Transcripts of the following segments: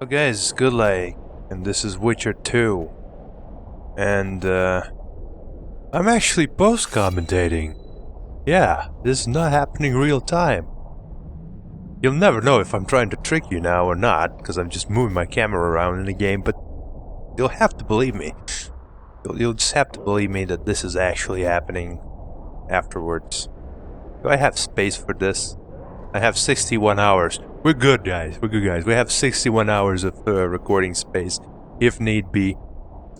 So guys, it's goodlike, and this is Witcher 2. And I'm actually post-commentating. Yeah, this is not happening real time. You'll never know if I'm trying to trick you now or not, because I'm just moving my camera around in the game, but you'll have to believe me. You'll just have to believe me that this is actually happening afterwards. Do I have space for this? I have 61 hours. We're good, guys. We're good, guys. We have 61 hours of recording space, if need be,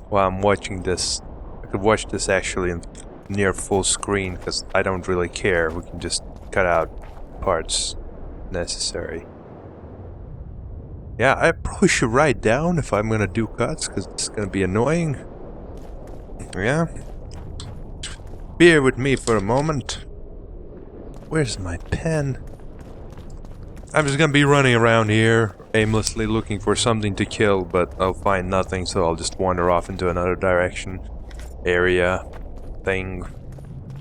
while I'm watching this. I could watch this actually in near full screen, because I don't really care. We can just cut out parts necessary. Yeah, I probably should write down if I'm gonna do cuts, because it's gonna be annoying. Yeah. Bear with me for a moment. Where's my pen? I'm just gonna be running around here, aimlessly looking for something to kill, but I'll find nothing, so I'll just wander off into another direction, area, thing,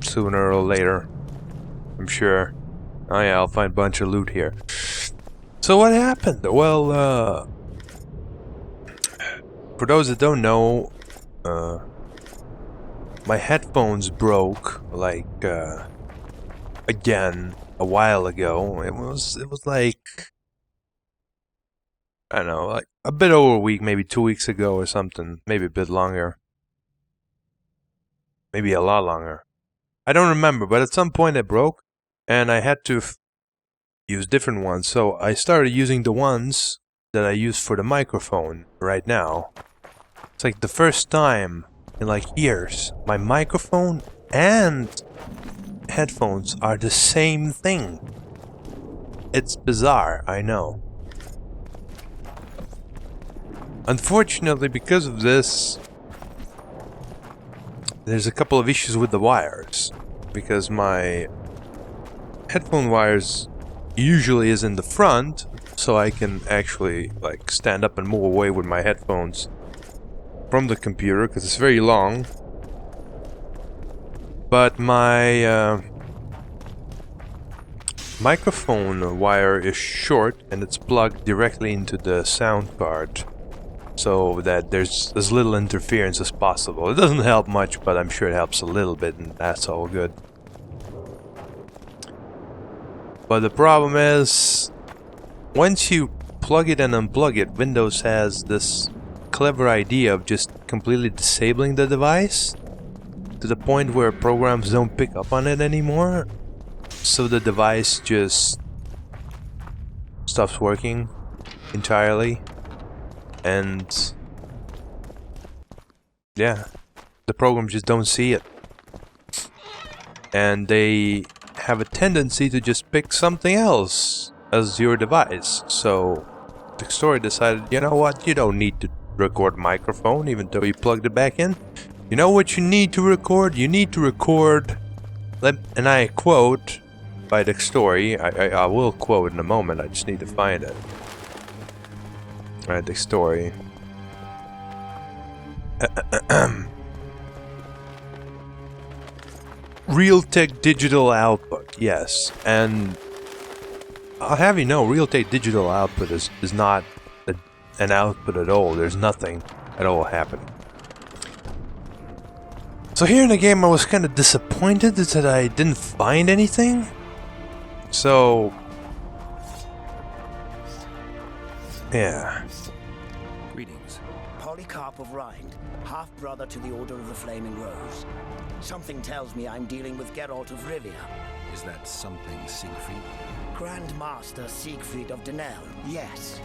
sooner or later, I'm sure. Oh yeah, I'll find a bunch of loot here. So what happened? Well, for those that don't know, my headphones broke, like, again, a while ago. It was like, I don't know, like a bit over a week, maybe 2 weeks ago or something, maybe a bit longer. Maybe a lot longer. I don't remember, but at some point it broke, and I had to use different ones, so I started using the ones that I use for the microphone right now. It's like the first time in like years, my microphone and headphones are the same thing. It's bizarre, I know. Unfortunately, because of this, there's a couple of issues with the wires, because my headphone wires usually is in the front, so I can actually like stand up and move away with my headphones from the computer, because it's very long. But my microphone wire is short, and it's plugged directly into the sound card, so that there's as little interference as possible. It doesn't help much, but I'm sure it helps a little bit, and that's all good. But the problem is, once you plug it and unplug it, Windows has this clever idea of just completely disabling the device to the point where programs don't pick up on it anymore. So the device just stops working entirely. And yeah, the programs just don't see it. And they have a tendency to just pick something else as your device. So the story decided, you know what, you don't need to record microphone even though you plugged it back in. You know what you need to record? You need to record, and I quote by the story, I will quote in a moment, I just need to find it. Alright, the story. Realtek digital output, yes. And I'll have you know, Realtek digital output is not an output at all. There's nothing at all happening. So here in the game I was kind of disappointed that I didn't find anything. So yeah. Greetings. Polycarp of Rind, half-brother to the Order of the Flaming Rose. Something tells me I'm dealing with Geralt of Rivia. Is that something Siegfried? Grand Master Siegfried of Denel, yes.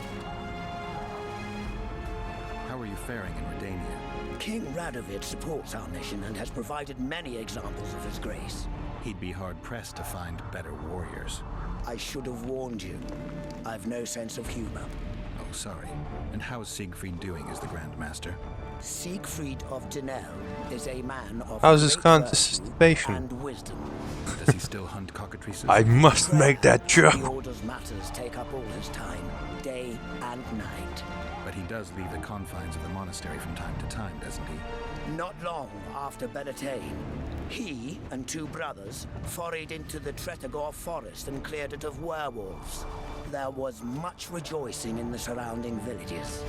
How are you faring in Redania? King Radovid supports our mission and has provided many examples of his grace. He'd be hard-pressed to find better warriors. I should have warned you. I've no sense of humor. Oh, sorry. And how is Siegfried doing as the Grand Master? Siegfried of Denel is a man of How's his great virtue constipation? and wisdom. Does he still hunt cockatrices? I must make that The joke. Order's matters take up all his time, day and night. But he does leave the confines of the monastery from time to time, doesn't he? Not long after Beltane, he and two brothers forayed into the Tretogor forest and cleared it of werewolves. There was much rejoicing in the surrounding villages.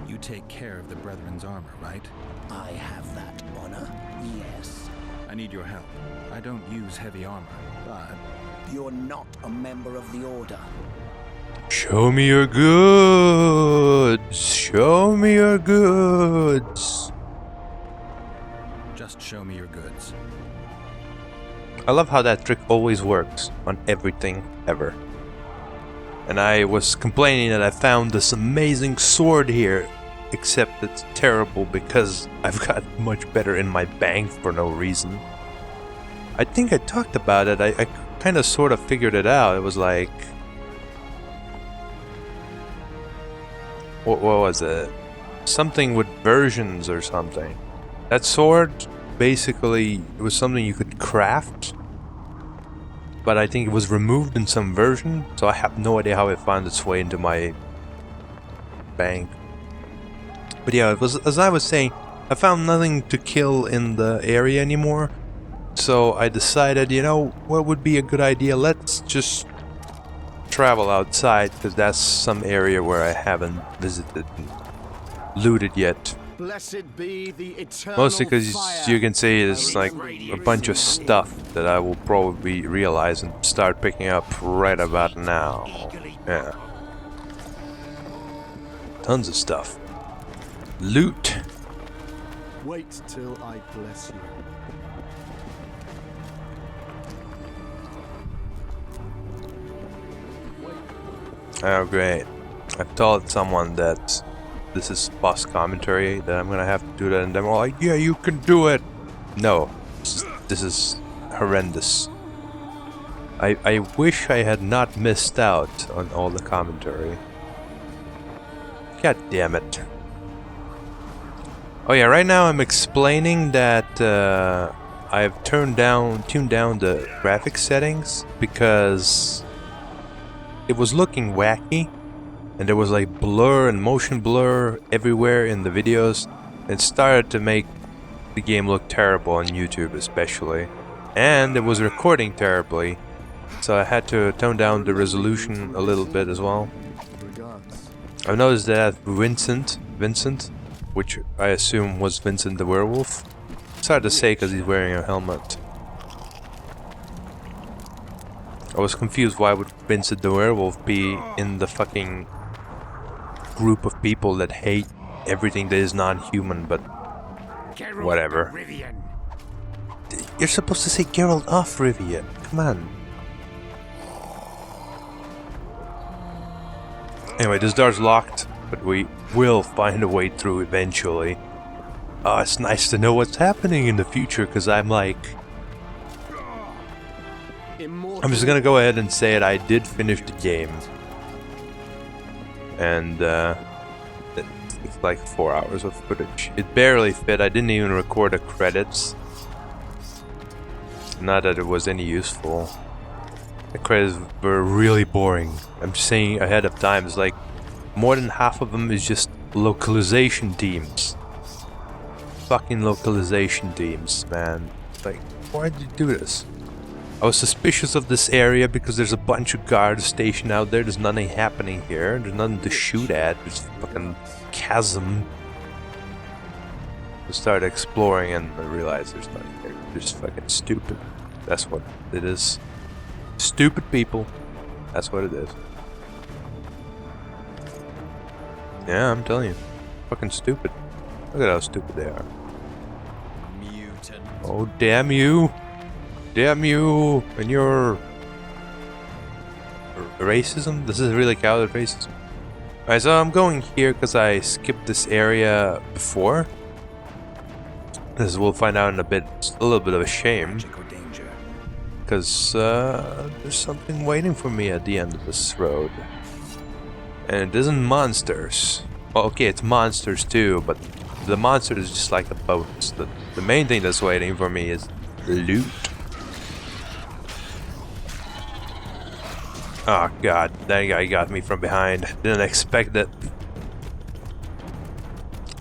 You take care of the Brethren's armor, right? I have that honor, yes. I need your help. I don't use heavy armor, but... You're not a member of the Order. Show me your goods! Show me your goods! Just show me your goods. I love how that trick always works on everything ever. And I was complaining that I found this amazing sword here, except it's terrible because I've got much better in my bank for no reason. I think I talked about it. I kind of sort of figured it out. It was like... What was it? Something with versions or something. That sword, basically, it was something you could craft. But I think it was removed in some version, so I have no idea how it found its way into my bank. But yeah, it was, as I was saying, I found nothing to kill in the area anymore. So I decided, you know, what would be a good idea? Let's just travel outside, because that's some area where I haven't visited and looted yet. Blessed be the eternal Mostly because fire. you can see there's like a bunch of stuff that I will probably realize and start picking up right about now. Yeah. Tons of stuff. Loot. Wait till I bless you. Oh great. I've told someone that this is boss commentary, that I'm gonna have to do that, and they're all like, yeah, you can do it! No. This is horrendous. I wish I had not missed out on all the commentary. God damn it. Oh yeah, right now I'm explaining that I've tuned down the graphics settings because it was looking wacky, and there was like blur and motion blur everywhere in the videos. It started to make the game look terrible on YouTube especially, and it was recording terribly, so I had to tone down the resolution a little bit as well. Regards. I've noticed that Vincent, which I assume was Vincent the werewolf. It's hard to say because he's wearing a helmet. I was confused, why would Vincent the werewolf be in the fucking group of people that hate everything that is non-human, but whatever. You're supposed to say Geralt of Rivia. Come on. Anyway, this door's locked, but we will find a way through eventually. Oh, it's nice to know what's happening in the future, because I'm like... I'm just gonna go ahead and say it, I did finish the game. And, it's like 4 hours of footage. It barely fit, I didn't even record the credits. Not that it was any useful. The credits were really boring. I'm just saying ahead of time, it's like more than half of them is just localization teams. Fucking localization teams, man. Like, why did you do this? I was suspicious of this area because there's a bunch of guards stationed out there. There's nothing happening here. There's nothing to shoot at. There's a fucking chasm. I started exploring and I realized there's nothing here. They're just fucking stupid. That's what it is. Stupid people. That's what it is. Yeah, I'm telling you. Fucking stupid. Look at how stupid they are. Mutant. Oh, damn you. Damn you and your racism. This is really coward racism. Alright, so I'm going here because I skipped this area before. As we'll find out in a bit, it's a little bit of a shame. Because there's something waiting for me at the end of this road. And it isn't monsters. Well, okay, it's monsters too, but the monster is just like a bonus. The main thing that's waiting for me is loot. Oh god, that guy got me from behind. Didn't expect it.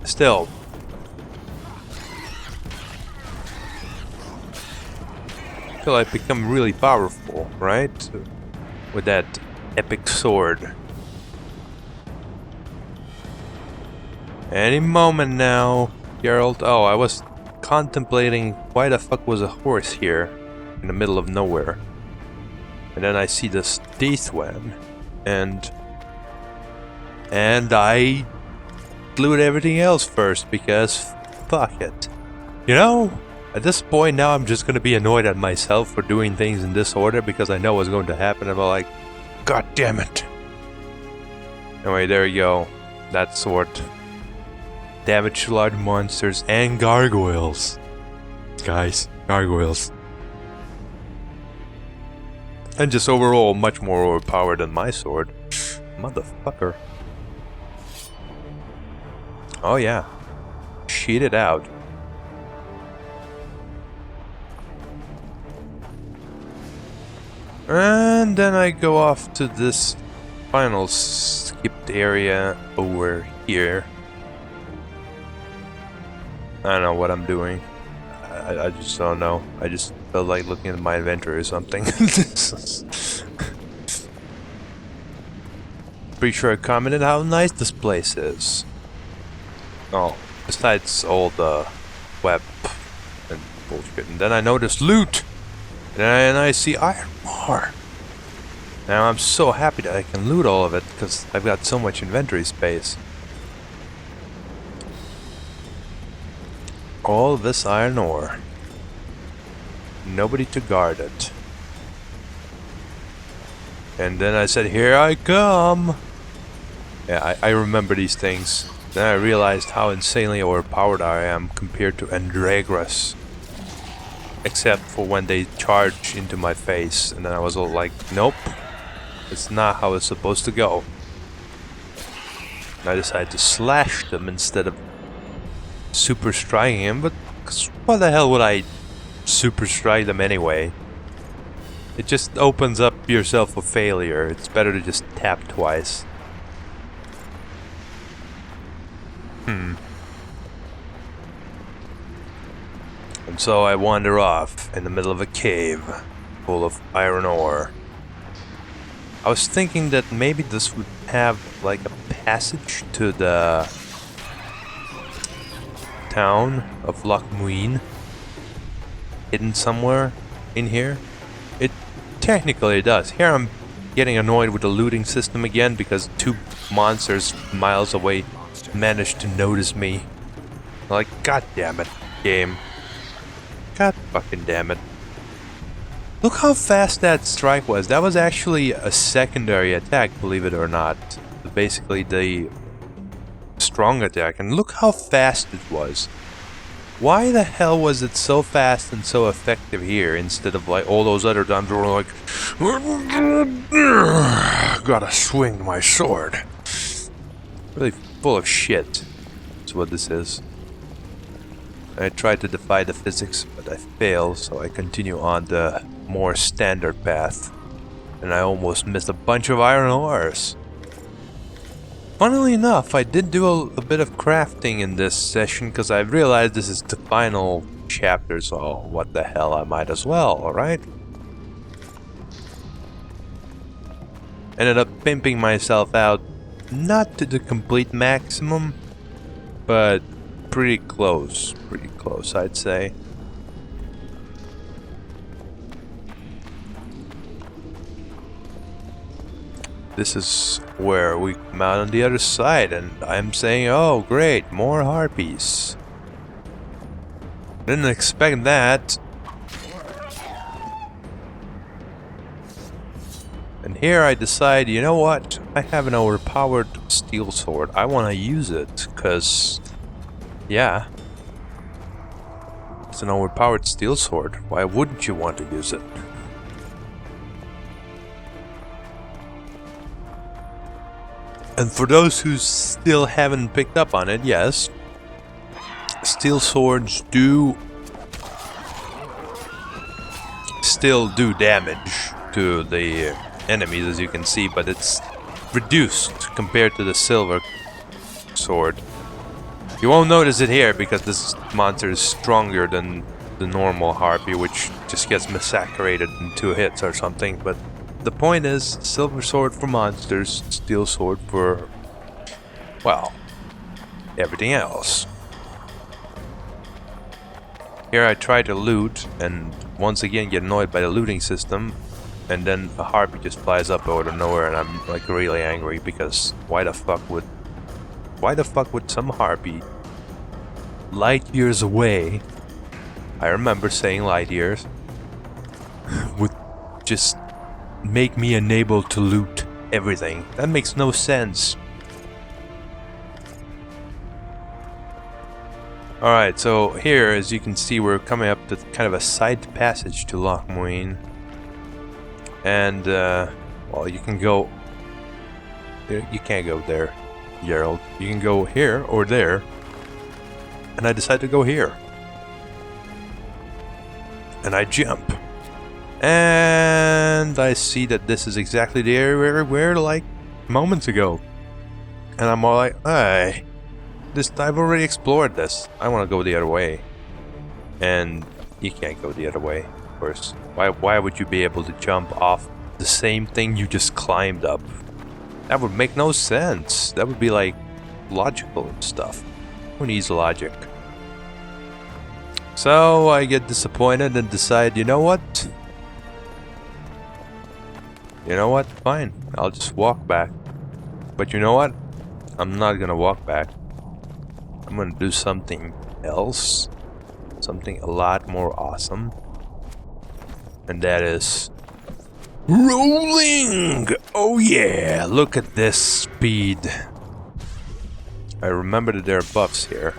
Still. I feel I've become really powerful, right? with that epic sword. Any moment now, Geralt. Oh, I was contemplating why the fuck was a horse here in the middle of nowhere. And then I see this D-Swan, and I loot everything else first because fuck it. You know, at this point now I'm just gonna be annoyed at myself for doing things in this order because I know what's going to happen. I'm like, god damn it. Anyway, there you go. That sword. Damage to large monsters and gargoyles. Guys, gargoyles. And just overall much more overpowered than my sword. Motherfucker. Oh yeah. Cheat it out. And then I go off to this final skipped area over here. I don't know what I'm doing. I just don't know. I just felt like looking at my inventory or something. Pretty sure I commented how nice this place is. Oh, besides all the web and bullshit. And then I noticed loot! And I see iron ore. Now I'm so happy that I can loot all of it because I've got so much inventory space. All this iron ore. Nobody to guard it. And then I said, here I come! Yeah, I remember these things. Then I realized how insanely overpowered I am compared to Andragras. Except for when they charge into my face. And then I was all like, nope. It's not how it's supposed to go. And I decided to slash them instead of super striking him, but why the hell would I super strike them anyway? It just opens up yourself for failure. It's better to just tap twice. And so I wander off in the middle of a cave full of iron ore. I was thinking that maybe this would have like a passage to the town of Lochmuin, hidden somewhere in here. It technically does. Here I'm getting annoyed with the looting system again because two monsters miles away managed to notice me. Like, god damn it, game. God fucking damn it. Look how fast that strike was. That was actually a secondary attack, believe it or not. Basically the strong attack, and look how fast it was. Why the hell was it so fast and so effective here instead of like all those other times where we're like, gotta swing my sword. Really full of shit. That's what this is. I tried to defy the physics, but I failed, so I continue on the more standard path. And I almost missed a bunch of iron ores. Funnily enough, I did do a bit of crafting in this session because I realized this is the final chapter, so what the hell, I might as well, alright? Ended up pimping myself out, not to the complete maximum, but pretty close, I'd say. This is where we come out on the other side, and I'm saying, oh great, more harpies. Didn't expect that. And here I decide, you know what? I have an overpowered steel sword. I want to use it, because, yeah. It's an overpowered steel sword. Why wouldn't you want to use it? And for those who still haven't picked up on it, yes, steel swords do still do damage to the enemies, as you can see, but it's reduced compared to the silver sword. You won't notice it here because this monster is stronger than the normal harpy, which just gets massacred in 2 hits or something, but the point is, silver sword for monsters, steel sword for, well, everything else. Here I try to loot, and once again get annoyed by the looting system, and then a harpy just flies up out of nowhere, and I'm like really angry because why the fuck would some harpy light years away, I remember saying light years, would just make me unable to loot everything? That makes no sense. Alright, so here, as you can see, we're coming up to kind of a side passage to Loch Moine. And, well, you can go... You can't go there, Geralt. You can go here or there. And I decide to go here. And I jump. And I see that this is exactly the area where like, moments ago. And I'm all like, hey... I've already explored this. I want to go the other way. And you can't go the other way, of course. Why would you be able to jump off the same thing you just climbed up? That would make no sense. That would be like logical and stuff. Who needs logic? So I get disappointed and decide, you know what? You know what? Fine. I'll just walk back. But you know what? I'm not gonna walk back. I'm gonna do something else. Something a lot more awesome. And that is... rolling! Oh yeah! Look at this speed. I remember that there are buffs here.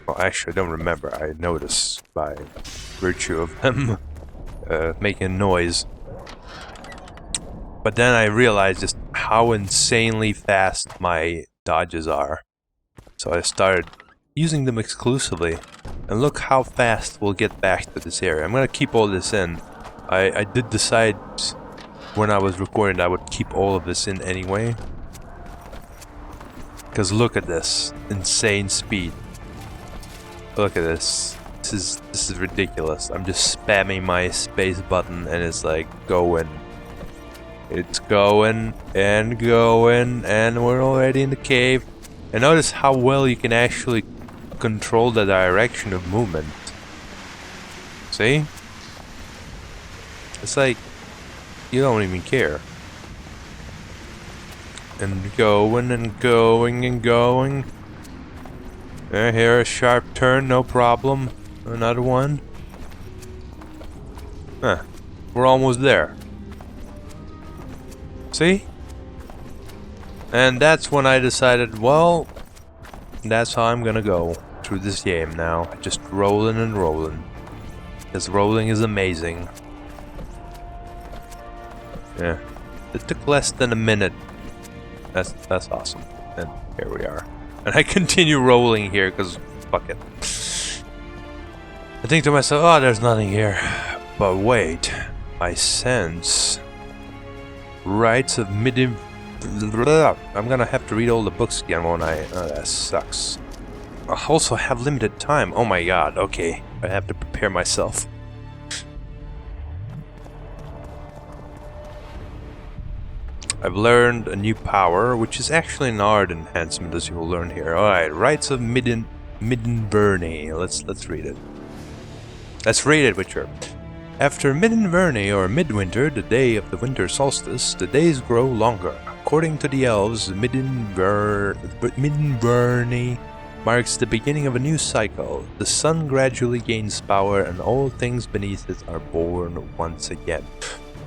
Well, actually I don't remember. I notice by virtue of them making noise. But then I realized just how insanely fast my dodges are. So I started using them exclusively, and look how fast we'll get back to this area. I'm gonna keep all this in. I did decide when I was recording I would keep all of this in anyway. Because look at this insane speed. Look at this. This is ridiculous. I'm just spamming my space button and it's like going. It's going and going, and we're already in the cave. And notice how well you can actually control the direction of movement. See? It's like you don't even care. And going and going and going. Here, a sharp turn, no problem. Another one. Huh. We're almost there. See? And that's when I decided, well, that's how I'm gonna go through this game now. Just rolling and rolling. Because rolling is amazing. Yeah. It took less than a minute. That's awesome. And here we are. And I continue rolling here because fuck it. I think to myself, oh, there's nothing here. But wait, I sense rites of mid. I'm gonna have to read all the books again, won't I? Oh, that sucks. I also have limited time. Oh my god, okay. I have to prepare myself. I've learned a new power, which is actually an art enhancement, as you will learn here. Alright, Rites of Midinverni. Let's read it. Let's read it, Witcher. After Midinverni, or midwinter, the day of the winter solstice, the days grow longer. According to the elves, Midinverni marks the beginning of a new cycle. The sun gradually gains power and all things beneath it are born once again.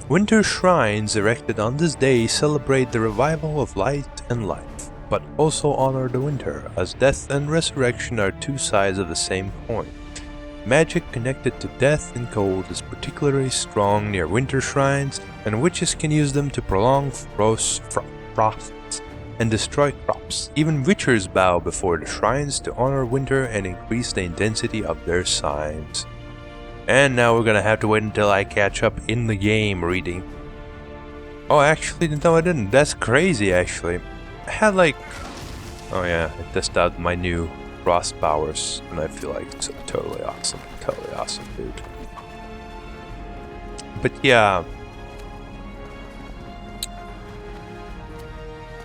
Winter shrines erected on this day celebrate the revival of light and life, but also honor the winter, as death and resurrection are two sides of the same coin. Magic connected to death and cold is particularly strong near winter shrines, and witches can use them to prolong frosts and destroy crops. Even witchers bow before the shrines to honor winter and increase the intensity of their signs. And now we're gonna have to wait until I catch up in the game reading. Oh, actually, no I didn't. That's crazy, actually. I had like... Oh yeah, I tested out my new frost powers, and I feel like it's totally awesome. Totally awesome, dude. But yeah...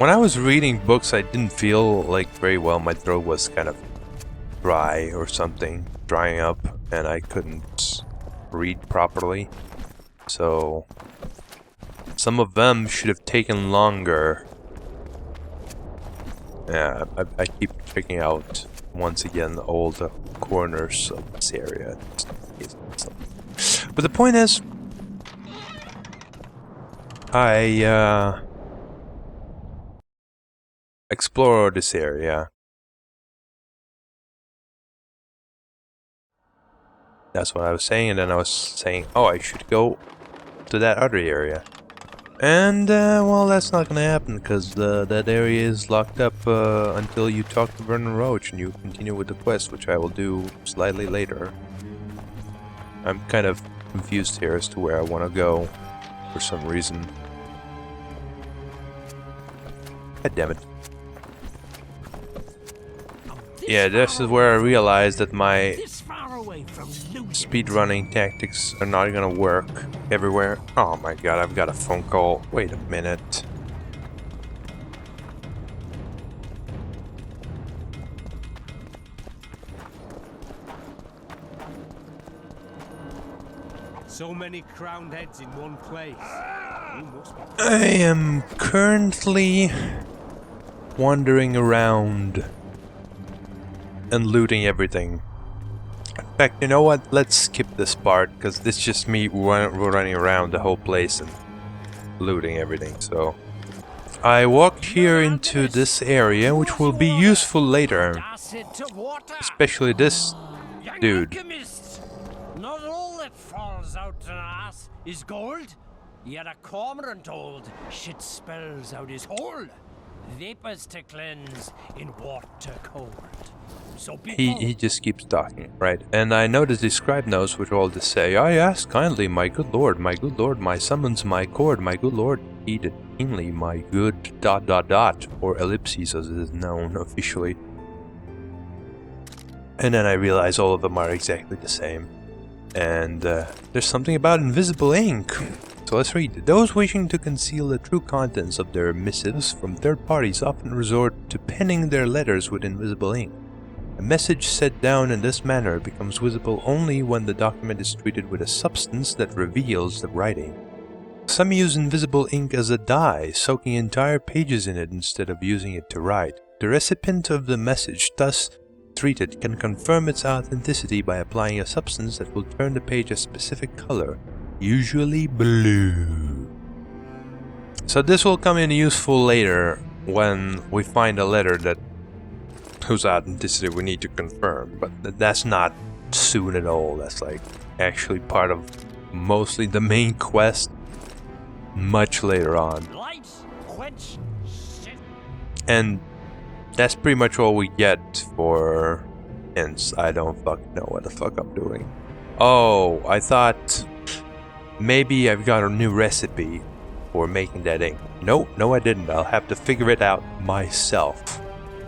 When I was reading books, I didn't feel like very well. My throat was kind of dry or something, drying up, and I couldn't read properly. So some of them should have taken longer. Yeah, I keep checking out once again all the corners of this area. But the point is, I explore this area. That's what I was saying, and then I was saying, oh, I should go to that other area. And, well, that's not gonna happen, because that area is locked up until you talk to Vernon Roach and you continue with the quest, which I will do slightly later. I'm kind of confused here as to where I want to go for some reason. God damn it. Yeah, this is where I realized that my speedrunning tactics are not gonna work everywhere. Oh my god, I've got a phone call. Wait a minute. So many crowned heads in one place. I am currently wandering around and looting everything. In fact, you know what? Let's skip this part, because this is just me running around the whole place and looting everything. So I walked here into this area, which will be useful later. Especially this dude. Not all that falls out an ass is gold. Yet a cormorant old shit spells out his hole. Vapors to cleanse in water cold. So he just keeps talking, right? And I noticed the scribe notes which all this say, I ask kindly, my good lord, my summons my cord, my good lord, heeded keenly, my good ... or ellipses as it is known officially. And then I realize all of them are exactly the same. And there's something about invisible ink. So let's read. Those wishing to conceal the true contents of their missives from third parties often resort to penning their letters with invisible ink. A message set down in this manner becomes visible only when the document is treated with a substance that reveals the writing. Some use invisible ink as a dye, soaking entire pages in it instead of using it to write. The recipient of the message, thus treated, can confirm its authenticity by applying a substance that will turn the page a specific color, usually blue. So this will come in useful later when we find a letter that whose authenticity we need to confirm, but that's not soon at all. That's like actually part of mostly the main quest much later on. And that's pretty much all we get for hints. I don't fucking know what the fuck I'm doing. Oh, I thought maybe I've got a new recipe for making that ink. No, I didn't. I'll have to figure it out myself.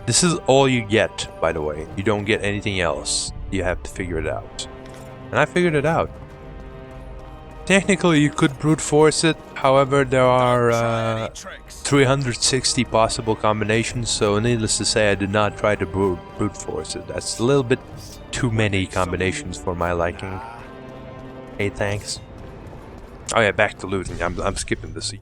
This is all you get, by the way. You don't get anything else. You have to figure it out. And I figured it out. Technically, you could brute force it. However, there are 360 possible combinations, so needless to say, I did not try to brute force it. That's a little bit too many combinations for my liking. Hey, thanks. Oh yeah, back to looting. I'm skipping this.